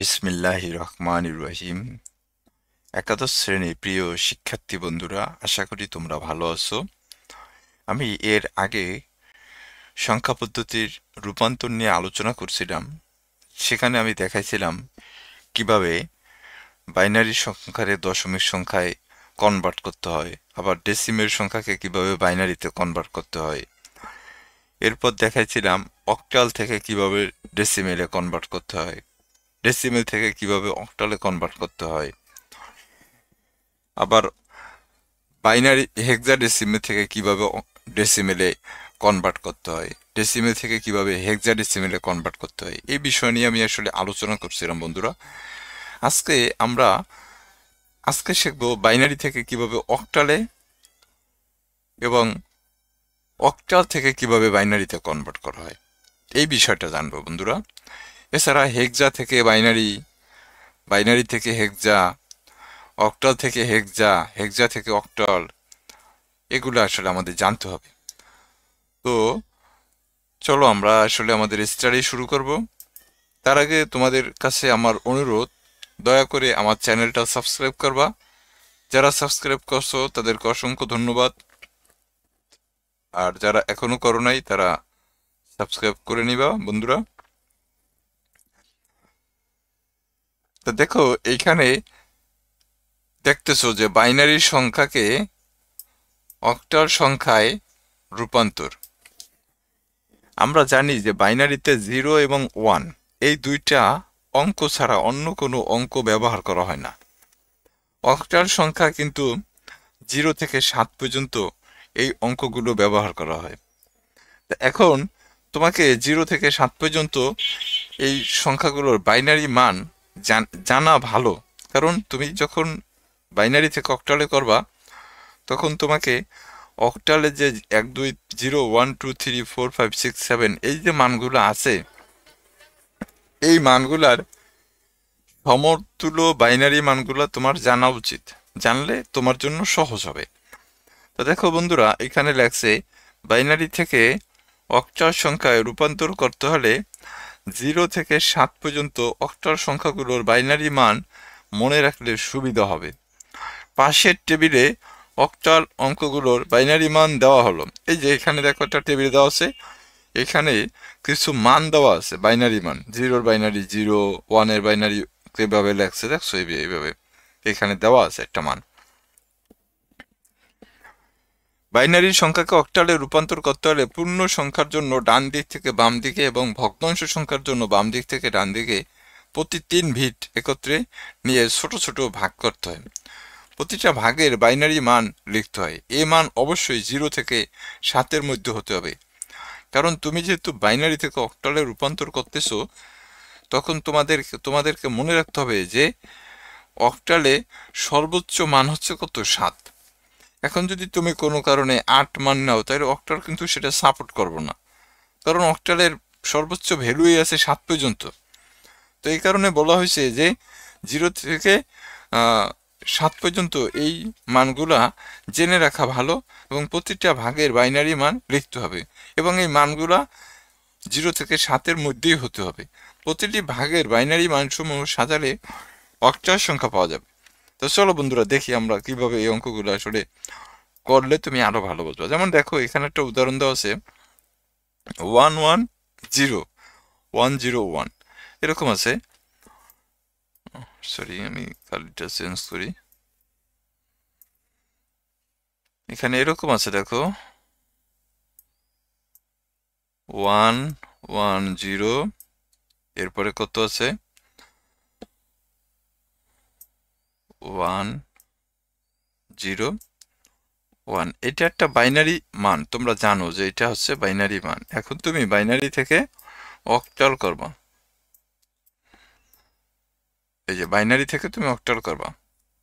বিসমিল্লাহির রহমানির রহিম। একাদশ শ্রেণীর প্রিয় শিক্ষার্থী বন্ধুরা, আশা করি তোমরা ভালো আছো। আমি এর আগে সংখ্যা পদ্ধতির রূপান্তর নিয়ে আলোচনা করছিলাম। সেখানে আমি দেখাইছিলাম কিভাবে বাইনারি সংখ্যাকে দশমিক সংখ্যায় কনভার্ট করতে হয়, আবার ডেসিমেল সংখ্যাকে কিভাবে বাইনারিতে কনভার্ট করতে হয়। এরপর দেখাইছিলাম অক্টাল থেকে কিভাবে ডেসিমেলে কনভার্ট করতে হয়, ডেসিমেল থেকে কিভাবে অক্টালে কনভার্ট করতে হয়, আবার বাইনারি হেক্সাডেসিমেল থেকে কিভাবে ডেসিমেলে কনভার্ট করতে হয়, ডেসিমেল থেকে কিভাবে হেক্সাডেসিমেলে কনভার্ট করতে হয়, এই বিষয় নিয়ে আমি আসলে আলোচনা করছিলাম বন্ধুরা। আজকে আমরা শিখবো বাইনারি থেকে কিভাবে অক্টালে এবং অক্টাল থেকে কিভাবে বাইনারিতে কনভার্ট করা হয়, এই বিষয়টা জানবো বন্ধুরা। এছাড়া হেক্সা থেকে বাইনারি, বাইনারি থেকে হেক্সা, অক্টাল থেকে হেক্সা, হেক্সা থেকে অক্টাল, এগুলো আসলে আমাদের জানতে হবে। তো চলো আমরা আসলে আমাদের স্টাডি শুরু করব। তার আগে তোমাদের কাছে আমার অনুরোধ, দয়া করে আমার চ্যানেলটা সাবস্ক্রাইব করবা। যারা সাবস্ক্রাইব করছো তাদেরকে অসংখ্য ধন্যবাদ, আর যারা এখনো করো নাই তারা সাবস্ক্রাইব করে নিবা বন্ধুরা। তো দেখো এইখানে দেখতেছো যে বাইনারি সংখ্যাকে অক্টাল সংখ্যায় রূপান্তর। আমরা জানি যে বাইনারিতে 0 এবং 1 এই দুইটা অঙ্ক ছাড়া অন্য কোনো অঙ্ক ব্যবহার করা হয় না। অক্টাল সংখ্যা কিন্তু 0 থেকে 7 পর্যন্ত এই অঙ্কগুলো ব্যবহার করা হয়। তা এখন তোমাকে 0 থেকে 7 পর্যন্ত এই সংখ্যাগুলোর বাইনারি মান জানা ভালো, কারণ তুমি যখন বাইনারি থেকে অক্টালে করবা তখন তোমাকে অক্টালে যে 1 2 0 1 2 3 4 5 6 7 এই যে মানগুলো আছে, এই মানগুলার সমতুল্য বাইনারি মানগুলো তোমার জানা উচিত। জানলে তোমার জন্য সহজ হবে। তো দেখো বন্ধুরা, এখানে লেখছে বাইনারি থেকে অক্টাল সংখ্যায় রূপান্তর করতে হলে 0 থেকে 7 পর্যন্ত অক্টাল সংখ্যাগুলোর বাইনারি মান মনে রাখলে সুবিধা হবে। পাশের টেবিলে অক্টাল অঙ্কগুলোর বাইনারি মান দেওয়া হলো। এই যে এখানে দেখো একটা টেবিল দেওয়া আছে, এখানে কিছু মান দেওয়া আছে, বাইনারি মান। 0 বাইনারি 0, 1 এর বাইনারি কিভাবে লেখছে দেখছো, এইভাবে এখানে দেওয়া আছে একটা মান। বাইনারি সংখ্যাকে অক্টালে রূপান্তর করতে হলে পূর্ণ সংখ্যার জন্য ডান দিক থেকে বাম দিকে এবং ভগ্নাংশ সংখ্যার জন্য বাম দিক থেকে ডান দিকে প্রতি 3 বিট একত্রে নিয়ে ছোট ছোট ভাগ করতে হয়। প্রতিটা ভাগের বাইনারি মান লিখতে হয়। এ মান অবশ্যই 0 থেকে 7 এর মধ্যে হতে হবে, কারণ তুমি যেহেতু বাইনারি থেকে অক্টালে রূপান্তর করতেছো, তখন তোমাদেরকে মনে রাখতে হবে যে অক্টালে সর্বোচ্চ মান হচ্ছে কত, 7। এখন যদি তুমি কোনো কারণে 8 মান নাও, তাহলে অক্টাল কিন্তু সেটা সাপোর্ট করবো না, কারণ অক্টালের সর্বোচ্চ ভ্যালুই আছে 7 পর্যন্ত। তো এই কারণে বলা হয়েছে যে 0 থেকে 7 পর্যন্ত এই মানগুলা জেনে রাখা ভালো, এবং প্রতিটা ভাগের বাইনারি মান লিখতে হবে, এবং এই মানগুলা 0 থেকে 7-এর মধ্যেই হতে হবে। প্রতিটি ভাগের বাইনারি মানসমূহ সাজালে অক্টাল সংখ্যা পাওয়া যাবে। তো চলো বন্ধুরা, দেখি আমরা কিভাবে এই অঙ্কগুলো আসলে করলে তুমি আরো ভালো বুঝবা। যেমন দেখো এখানে একটা উদাহরণ দেওয়া আছে, 1 1 0 1 0 1 এরকম আছে। সরি, আমি কালিটা চেঞ্জ করি। এখানে এরকম আছে, দেখো 1 1 0, এরপরে কত আছে 1 0 1। এটা একটা বাইনারি মান, তোমরা জানো যে এটা হচ্ছে বাইনারি মান। এখন তুমি বাইনারি থেকে অক্টাল করবা, এই যে বাইনারি থেকে তুমি অক্টাল করবা,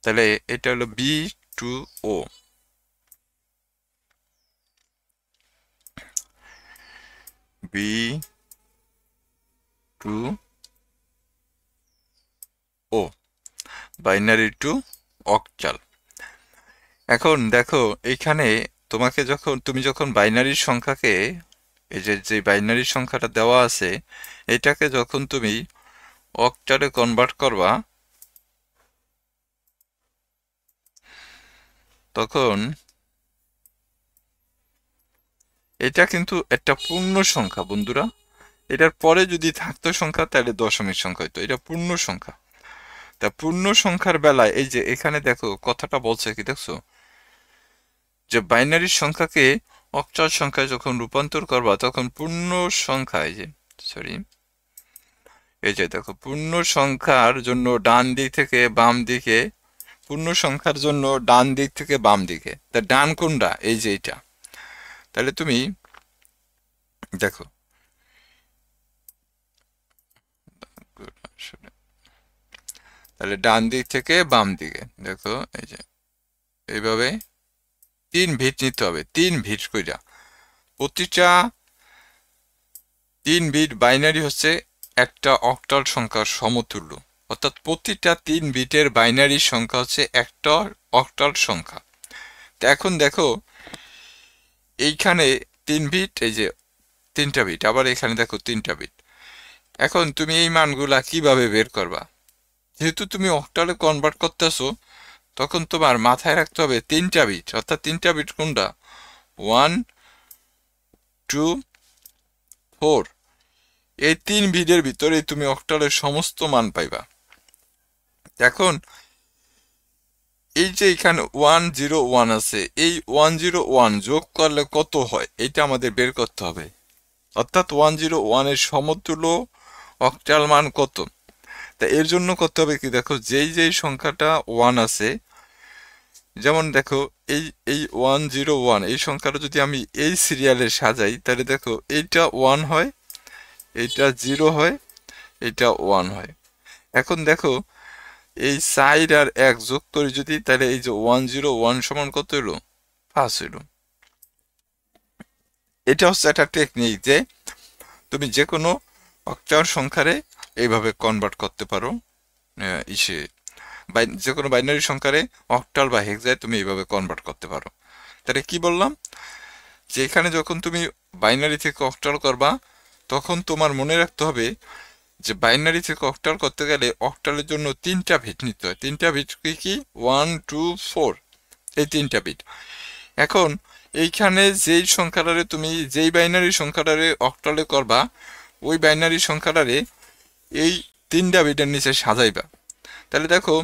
তাহলে এটা হলো B2O। B2O, binary two octal. এখন দেখো এইখানে তুমি যখন বাইনারি সংখ্যাকে, এই যে বাইনারি সংখ্যাটা দেওয়া আছে, এটাকে যখন তুমি অক্টালে কনভার্ট করবা তখন এটা কিন্তু একটা পূর্ণ সংখ্যা বন্ধুরা। এটার পরে যদি থাকতো সংখ্যা তাহলে দশমিক সংখ্যা হইতো, এটা পূর্ণ সংখ্যা। তা পূর্ণ সংখ্যার বেলায় এই যে এখানে দেখো কথাটা বলছে কি দেখছো, যে বাইনারি সংখ্যাকে অক্টাল সংখ্যায় যখন রূপান্তর করবা তখন পূর্ণ সংখ্যায় যে সরি এই যে দেখো পূর্ণ সংখ্যার জন্য ডান দিক থেকে বাম দিকে, পূর্ণ সংখ্যার জন্য ডান দিক থেকে বাম দিকে, তা ডান কোনটা, এই যে এটা। তাহলে তুমি দেখো তাহলে ডান দিক থেকে বাম দিকে দেখো এই যে এইভাবে 3 বিট নিতে হবে, 3 বিট কইরা। প্রতিটা 3 বিট বাইনারি হচ্ছে একটা অক্টাল সংখ্যার সমতুল্য, অর্থাৎ প্রতিটা 3 বিটের বাইনারি সংখ্যা হচ্ছে একটা অক্টাল সংখ্যা। তো এখন দেখো এইখানে 3 বিট, এই যে 3টা বিট, আবার এখানে দেখো 3টা বিট। এখন তুমি এই মানগুলা কিভাবে বের করবা? যেহেতু তুমি অক্টালে কনভার্ট করতেছো তখন তোমার মাথায় রাখতে হবে 3টা বিট, অর্থাৎ 3টা বিট কোনটা, 1 2 4। এই 3 বিটের ভিতরে তুমি অক্টালের সমস্ত মান পাইবা। এখন এই যে এখানে 101 আছে, এই 101 যোগ করলে কত হয় এটা আমাদের বের করতে হবে, অর্থাৎ 101 এর সমতুল্য অক্টাল মান কত। তা এর জন্য করতে হবে কি দেখো, যেই সংখ্যাটা 1 আছে, যেমন দেখো এই এই 101 এই সংখ্যাটা যদি আমি এই সিরিয়ালে সাজাই তাহলে দেখো এইটা 1 হয়, এইটা 0 হয়, এইটা 1 হয়। এখন দেখো এই 4 আর 1 যোগ করি যদি, তাহলে এই যে 101 সমান কত হলো, 5 হলো। এটা হচ্ছে একটা টেকনিক যে তুমি যে কোনো অক্টাল সংখ্যারে এইভাবে কনভার্ট করতে পারো, ইসে যে কোনো বাইনারি সংখ্যারে অক্টাল বা হেক্সায় তুমি এইভাবে কনভার্ট করতে পারো। তাহলে কি বললাম, যে এখানে যখন তুমি বাইনারি থেকে অক্টাল করবা তখন তোমার মনে রাখতে হবে যে বাইনারি থেকে অক্টাল করতে গেলে অক্টালের জন্য 3টা বিট নিতে হয়। 3টা বিট কি 1 2 4, এই 3টা বিট। এখন এইখানে যেই সংখ্যাটারে তুমি যেই বাইনারি সংখ্যাটারে অক্টালে করবা ওই বাইনারি সংখ্যাটারে এই 3টা বিটের নিচে সাজাইবা। তাহলে দেখো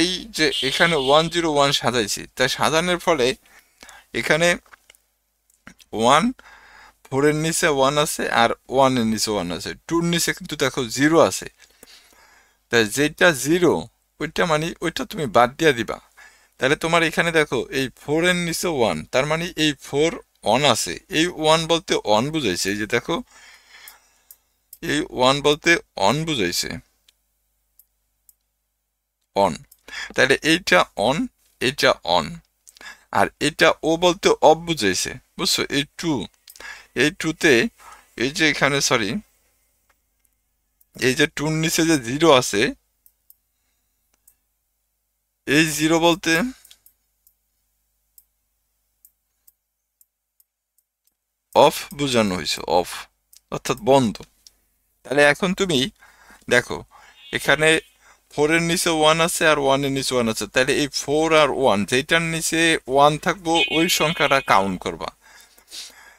এই যে এখানে 101 সাজাইছি, তাই সাজানোর ফলে এখানে 1 4 এর নিচে 1 আছে আর 1 এর নিচে 1 আছে, 2 এর নিচে কিন্তু দেখো 0 আছে। তাই যেটা 0 ওইটা মানে ওইটা তুমি বাদ দিয়ে দিবা। তাহলে তোমার এখানে দেখো এই 4 এর নিচে 1, তার মানে এই 4 অন আছে, এই 1 বলতে অন বুঝাইছে, এই যে দেখো এই 1 বলতে অন বুঝাইছে, অন। তাহলে এইটা অন, এটা অন, আর এটা ও বলতে অফ বুঝাইছে, বুঝছো। এই 2, এই 2তে এই যে এখানে সরি এই যে 2 নিচে যে 0 আছে, এই 0 বলতে অফ বোঝানো হয়েছে, অফ অর্থাৎ বন্ধ। তাহলে এখন তুমি দেখো এখানে 4 এর নিচে 1 আছে আর 1 এর নিচে 1 আছে, তাহলে এই 4 আর 1 যেটার নিচে 1 থাকবো ওই সংখ্যাটা কাউন্ট করবা।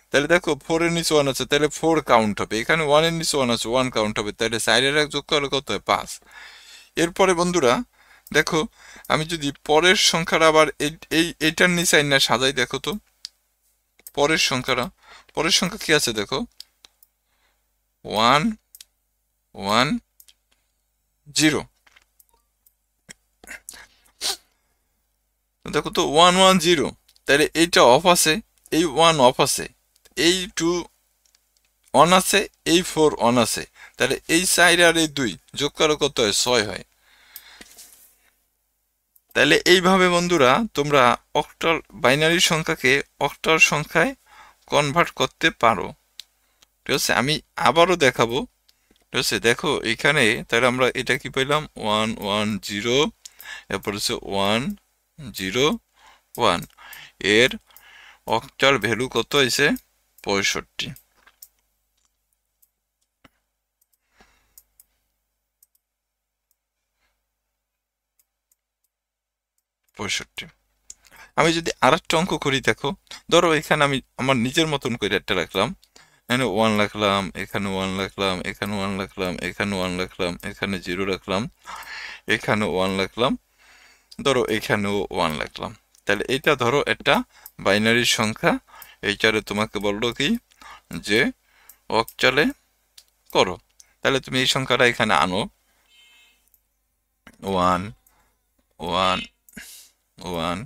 তাহলে দেখো 4 এর নিচে 1 আছে, তাহলে 4 কাউন্ট হবে। এখানে 1 এর নিচে 1 আছে, 1 কাউন্ট হবে। তাহলে 4 এর 1 যোগ করলে কত হয়, 5। এরপরে বন্ধুরা দেখো আমি যদি পরের সংখ্যাটা আবার এইটার নিচে না সাজাই, দেখো তো পরের সংখ্যাটা, পরের সংখ্যা কি আছে দেখো 1 1 0, দেখো তো 1 1 0, তাহলে এইটা অফ আছে, এই 1 অফ আছে, এই 2 অন আছে, এই 4 অন আছে। তাহলে এই 4 আর এই 2 যোগ করলে কত হয়, 6 হয়। তাহলে এইভাবে বন্ধুরা তোমরা অক্টাল বাইনারি সংখ্যাকে অক্টাল সংখ্যায় কনভার্ট করতে পারো। ঠিক আছে, আমি আবারও দেখাবো। ঠিক আছে, দেখো এখানে তাহলে আমরা এটা কি পেলাম, 1 1 0, এরপর হচ্ছে 1 0 1, এর অক্টাল ভ্যালু কত হয়েছে, 65। 65। আমি যদি আরেকটা অঙ্ক করি, দেখো ধরো এখানে আমি আমার নিজের মতন করে একটা রাখলাম, এখানে 1 রাখলাম, এখানে 1 রাখলাম, এখানে 1 রাখলাম, এখানে 1 রাখলাম, এখানে 0 রাখলাম, এখানে 1 রাখলাম, ধরো এখানেও 1 রাখলাম। তাহলে এটা ধরো একটা বাইনারি সংখ্যা, এইটারে তোমাকে বললো কি যে অক্টালে করো। তাহলে তুমি এই সংখ্যাটা এখানে আনো, 1 1 1,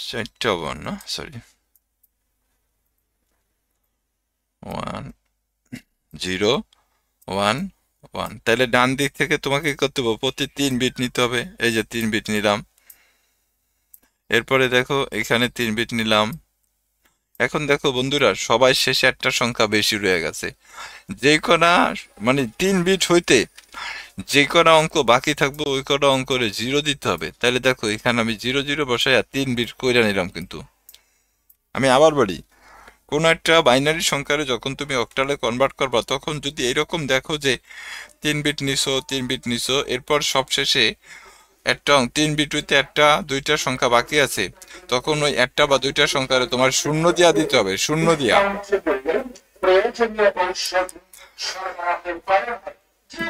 4টা 1 না, সরি, 1 0 1 1। তাহলে ডান দিক থেকে তোমাকে কি করতে হবে, প্রতি 3 বিট নিতে হবে। এই যে 3 বিট নিলাম, এরপরে দেখো এখানে 3 বিট নিলাম। এখন দেখো বন্ধুরা, সবাই শেষে একটা সংখ্যা বেশি রয়ে গেছে। যে কটা মানে 3 বিট হইতে যে কটা অঙ্ক বাকি থাকবে ওই কটা অঙ্করে 0 দিতে হবে। তাহলে দেখো এখানে আমি 0 0 বসাই 3 বিট কইরা নিলাম। কিন্তু আমি আবার বলি, কোন একটা বাইনারি সংখ্যারে যখন তুমি অক্টালে কনভার্ট করবা, তখন যদি এরকম দেখো যে 3 বিট নিছো, 3 বিট নিছো, এরপর সবশেষে একটা 3 বিট হইতে একটা দুইটা সংখ্যা বাকি আছে, তখন ওই একটা বা দুইটা সংখ্যারে তোমার শূন্য দিয়া দিতে হবে, শূন্য দিয়া।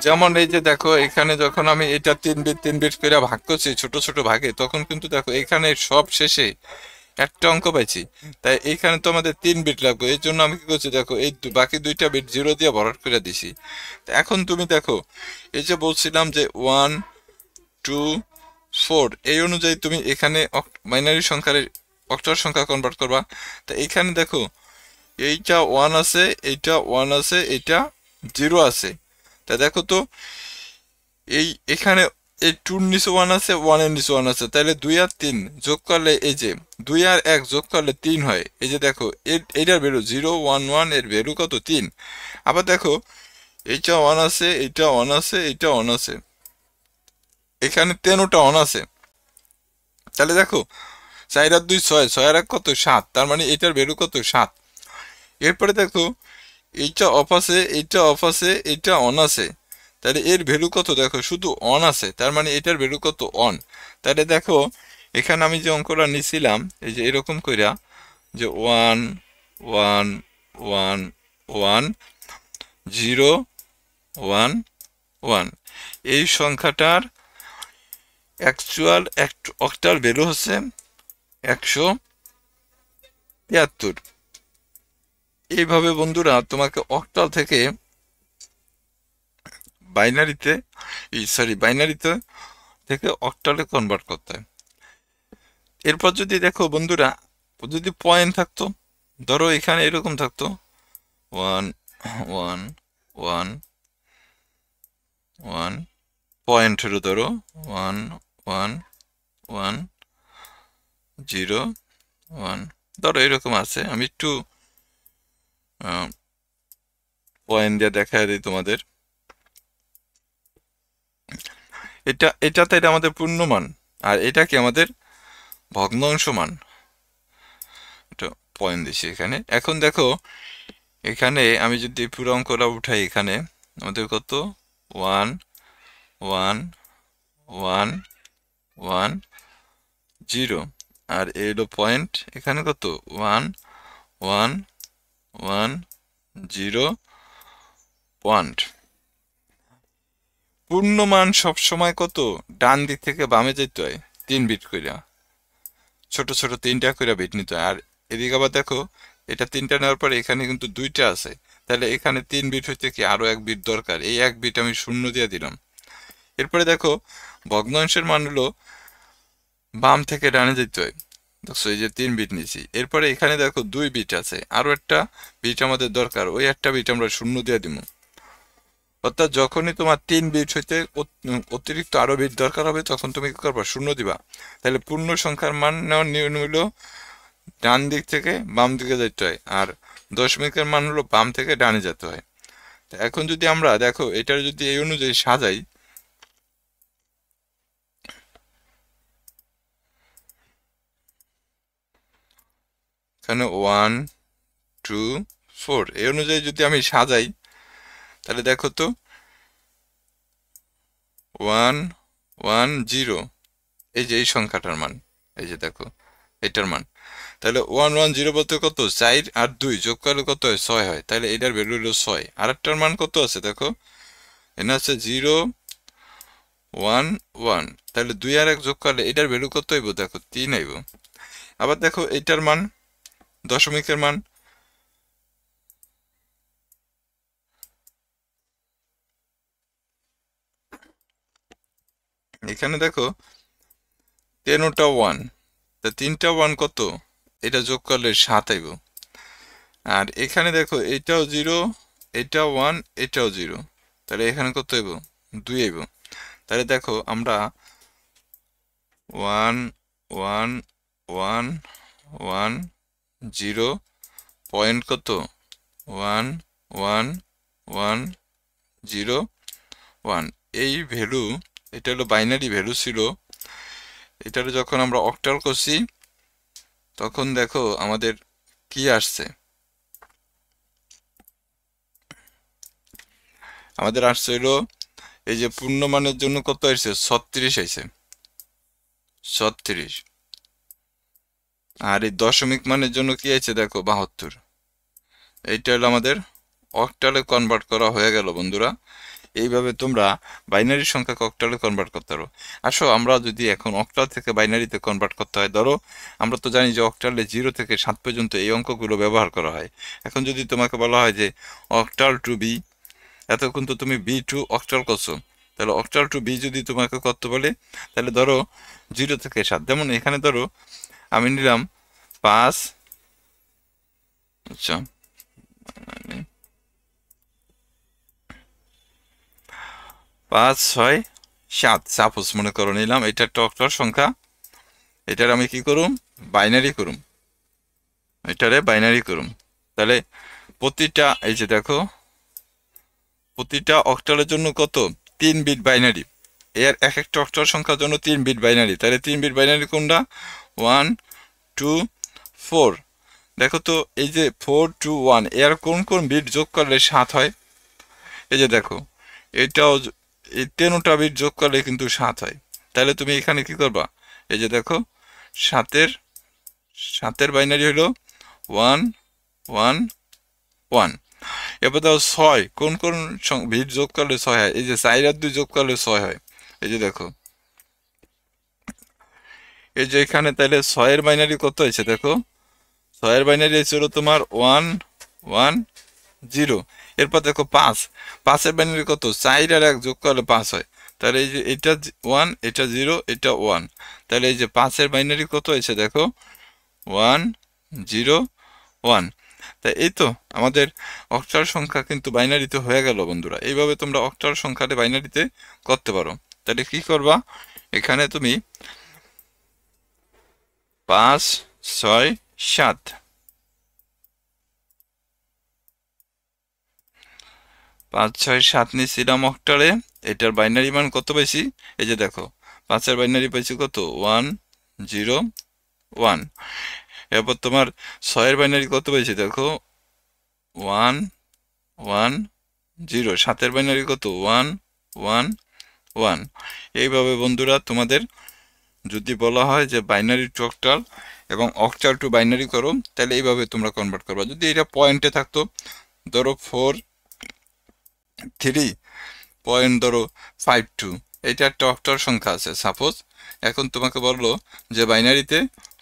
যেমন এই যে দেখো এখানে যখন আমি এটা 3 বিট করে ভাগ করছি ছোট ছোট ভাগে, তখন কিন্তু দেখো এখানে সব শেষে একটা অঙ্ক পাইছি। তাই এইখানে তো আমাদের 3 বিট লাগবে, এই জন্য আমি কি করছি দেখো এই বাকি দুইটা বিট 0 দিয়ে ভরাট করে দিছি। এখন তুমি দেখো এই যে বলছিলাম যে 1 2 4, এই অনুযায়ী তুমি এখানে বাইনারি সংখ্যার অক্টাল সংখ্যা কনভার্ট করবা। তা এখানে দেখো এইটা 1 আছে, এইটা 1 আছে, এইটা 0 আছে। তা দেখো তো এই এখানে এই 2 এর নিচে 1 আছে, 1 এর নিচে 1 আছে, তাহলে 2 আর 3 যোগ করলে এই যে 2 আর 1 যোগ করলে 3 হয়। এই যে দেখো এইটার ভ্যালু 0 1 1, এর ভ্যালু কত 3। আবার দেখো এইটা 1 আছে, এইটা 1 আছে, এইটা 1 আছে, এখানে 10টা 1 আছে। তাহলে দেখো 4 আর 2 6, 6 আর 1 কত 7, তার মানে এটার ভ্যালু কত 7। এরপরে দেখো এইটা অফ আছে, এইটা অফ আছে, এইটা অন আছে, তাহলে এর ভ্যালু কত দেখো শুধু অন আছে, তার মানে এটার ভ্যালু কত অন। তাহলে দেখো এখানে আমি যে অঙ্কটা নিছিলাম এই যে এরকম কইরা যে 1 1 1 1 0 1 1, এই সংখ্যাটার অ্যাকচুয়াল অক্টাল ভ্যালু হচ্ছে 173। এইভাবে বন্ধুরা তোমাকে অক্টাল থেকে বাইনারিতে বাইনারিতে থেকে অক্টালে কনভার্ট করতে হয়। এরপর যদি দেখো বন্ধুরা, যদি পয়েন্ট থাকতো, ধরো এখানে এরকম থাকতো 1 1 1 1, পয়েন্ট হলো ধরো 1 1 1 0 1, ধরো এরকম আছে। আমি একটু পয়েন্ট দিয়ে দেখায় দিই তোমাদের। এটাতে এটা আমাদের পূর্ণমান, আর এটা কি আমাদের ভগ্নাংশ মান। এটা পয়েন্ট দিছি এখানে। এখন দেখো এখানে আমি যদি পুরো অঙ্কটা উঠাই, এখানে আমাদের কত 1 1 1 1 0, আর এলো পয়েন্ট এখানে কত 1 1 1 0 পয়েন্ট। পূর্ণমান সবসময় কত ডান দিক থেকে বামে যেতে হয়, 3 বিট কইরা, ছোট ছোট 3টা কইরা বিট নিতে হয়। আর এদিকে আবার দেখো এটা 3টা নেওয়ার পরে এখানে কিন্তু 2টা আছে, তাহলে এখানে 3 বিট হইতে কি আরো 1 বিট দরকার, এই 1 বিট আমি শূন্য দিয়ে দিলাম। এরপরে দেখো ভগ্নাংশের মান হলো বাম থেকে ডানে যেতে হয়, দেখছো এই যে 3 বিট নিছি। এরপরে এখানে দেখো 2 বিট আছে, আরো একটা বিট আমাদের দরকার, ওই একটা বিট আমরা শূন্য দিয়ে দিব। অর্থাৎ যখনই তোমার 3 বিট হইতে অতিরিক্ত আরো বিট দরকার হবে, তখন তুমি কি করবা শূন্য দিবা। তাহলে পূর্ণ সংখ্যার মান নেওয়ার নিয়ম হলো ডান দিক থেকে বাম দিকে যেতে হয়, আর দশমিকের মান হলো বাম থেকে ডানে যেতে হয়। এখন যদি আমরা দেখো এটার যদি এই অনুযায়ী সাজাই, এখানে 1 2 4, এই অনুযায়ী যদি আমি সাজাই, তাহলে দেখো তো 1 1 0, এই যে এই সংখ্যাটার মান, এই যে দেখো এটার মান। তাহলে 110 বলতে কত, 4 আর 2 যোগ করলে কত হয়, 6 হয়। তাহলে এটার ভ্যালু হলো 6। আর একটার মান কত আছে দেখো, এখানে আছে 0 1 1। তাহলে 2 আর 1 যোগ করলে এটার ভ্যালু কত হইব, দেখো 3 হইব। আবার দেখো এটার মান, দশমিকের মান, এখানে দেখো 13টা 1, তা 3টা 1 কত, এটা যোগ করলে 7 আইব। আর এখানে দেখো এটাও 0, এটাও 1, এটাও 0, তাহলে এখানে কত হইব, 2 আইব। তাহলে দেখো আমরা 1 1 1 1 0 পয়েন্ট কত, 1 1 1 0 1, এই ভ্যালু, এটা হলো বাইনারি ভ্যালু ছিল। এটার যখন আমরা অক্টাল করছি তখন দেখো আমাদের কি আসছে, আমাদের আসছে হইলো এই যে পূর্ণমানের জন্য কত আসছে, 36 আইছে, 36। আর এই দশমিক মানের জন্য কি আছে দেখো, 72। এইটা হলো আমাদের অক্টালে কনভার্ট করা হয়ে গেল বন্ধুরা। এইভাবে তোমরা বাইনারি সংখ্যাকে অক্টালে কনভার্ট করতে পারো। আসো আমরা যদি এখন অক্টাল থেকে বাইনারিতে কনভার্ট করতে হয়, ধরো আমরা তো জানি যে অক্টালে 0 থেকে 7 পর্যন্ত এই অঙ্কগুলো ব্যবহার করা হয়। এখন যদি তোমাকে বলা হয় যে অক্টাল টু বি, এতক্ষণ তো তুমি বি টু অক্টাল করছো, তাহলে অক্টাল টু বি যদি তোমাকে করতে বলে, তাহলে ধরো 0 থেকে 7, যেমন এখানে ধরো আমি নিলাম 5, আচ্ছা 5 6 7 সাপোজ মনে করো নিলাম, এটা একটা অক্টাল সংখ্যা। এটার আমি কি করুম, বাইনারি করুম, এটারে বাইনারি করুম। তাহলে প্রতিটা, এই যে দেখো প্রতিটা অক্টালের জন্য কত, 3 বিট বাইনারি। এর এক একটা অক্টাল সংখ্যার জন্য 3 বিট বাইনারি। তাহলে 3 বিট বাইনারি কোনটা, 1 2 4। দেখো তো এই যে 4 2 1, এর কোন কোন বিট যোগ করলে 7 হয়, এই যে দেখো এটাও এই 13টা বিট যোগ করলে কিন্তু 7 হয়। তাহলে তুমি এখানে কি করবা, এই যে দেখো 7 এর বাইনারি হলো 1 1 1। এবার দাও 6, কোন কোন বিট যোগ করলে 6 হয়, এই যে 4 আর 2 যোগ করলে 6 হয়। এই যে দেখো এই যে এখানে, তাহলে 6 এর বাইনারি কত হয়েছে দেখো, 6 এর বাইনারি ছিল তোমার 1 1 0। এরপর দেখো 5, 5 এর বাইনারি কত, 4 আর 1 যোগ করলে 5 হয়। তাহলে এই যে এটা 1, এটা 0, এটা 1, তাহলে এই যে 5 এর বাইনারি কত হয়েছে দেখো, 1 0 1। তা এই তো আমাদের অক্টাল সংখ্যা কিন্তু বাইনারিতে হয়ে গেল বন্ধুরা। এইভাবে তোমরা অক্টাল সংখ্যাতে বাইনারিতে করতে পারো। তাহলে কি করবা, এখানে তুমি 5 6 7, 5 6 7 নিয়েছিলাম অক্টালে। এটার বাইনারি মান কত পাইছি, এই যে দেখো 5 এর বাইনারি পাইছি কত, 1 0 1। এরপর তোমার 6 এর বাইনারি কত পাইছি দেখো, 1 1 0। 7 এর বাইনারি কত, 1 1 1। এইভাবে বন্ধুরা তোমাদের যদি বলা হয় যে বাইনারি টু অক্টাল এবং অক্টাল টু বাইনারি করো, তাহলে এইভাবে তোমরা কনভার্ট করবা। যদি এটা পয়েন্টে থাকতো, ধরো 4 3 পয়েন্ট ধরো 5 2, এটা একটা অক্টাল সংখ্যা আছে সাপোজ। এখন তোমাকে বললো যে বাইনারিতে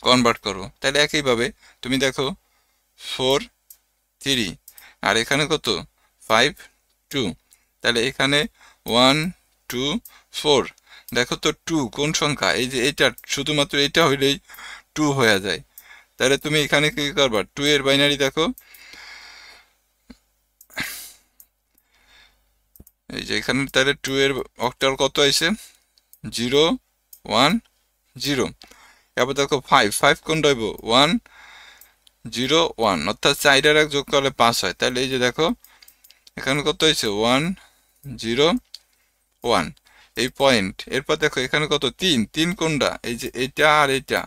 কনভার্ট করো, তাহলে একইভাবে তুমি দেখো 4 3 আর এখানে কত 5 2, তাহলে এখানে 1 2 4। দেখো তো 2 কোন সংখ্যা, এই যে এটা শুধুমাত্র এটা হইলেই 2 হয়ে যায়। তাহলে তুমি এখানে কি করবা, 2 এর বাইনারি দেখো, এই যে এখানে তাহলে 2 এর অক্টাল কত আছে, 0 1 0। এবার দেখো 5 5 কোনটা হইব, 1 0 1, অর্থাৎ 4 আর 1 যোগ করলে 5 হয়। তাহলে এই যে দেখো এখানে কত হয়েছে, 1 0 1, এই পয়েন্ট। এরপর দেখো এখানে কত, 3 3 কোনটা, এই যে এটা আর এটা,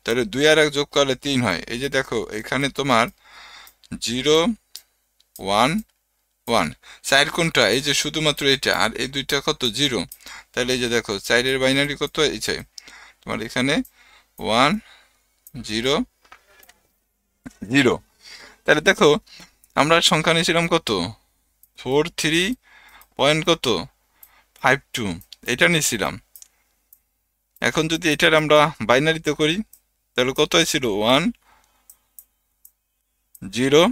তাহলে 2 আর 1 যোগ করলে 3 হয়। এই যে দেখো এখানে তোমার 0 1 1, 4 কোনটা, এই যে শুধুমাত্র এটা, আর এই দুইটা কত 0। তাহলে এই যে দেখো 4 এর বাইনারি কত হয়েছে, তোমার এখানে 1 0 0। তাহলে দেখো আমরা সংখ্যা নিয়েছিলাম কত 43 পয়েন্ট কত 52, এটা নিয়েছিলাম। এখন যদি এটার আমরা বাইনারিতে করি তাহলে কত হয়েছিল 1 0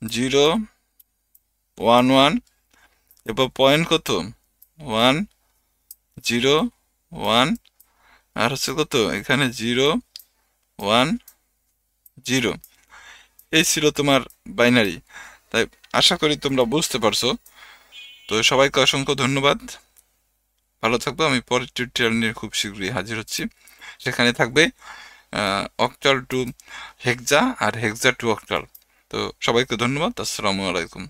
0 1 1, এরপর পয়েন্ট কত 1 0 1, আর হচ্ছে কত এখানে 0 1 0। এই ছিল তোমার বাইনারি। তাই আশা করি তোমরা বুঝতে পারছো। তো সবাইকে অসংখ্য ধন্যবাদ, ভালো থাকবো। আমি পরের টিউটোরিয়াল নিয়ে খুব শীঘ্রই হাজির হচ্ছি, সেখানে থাকবে অক্টাল টু হেক্সা আর হেক্সা টু অক্টাল। তো সবাইকে ধন্যবাদ, আসসালামু আলাইকুম।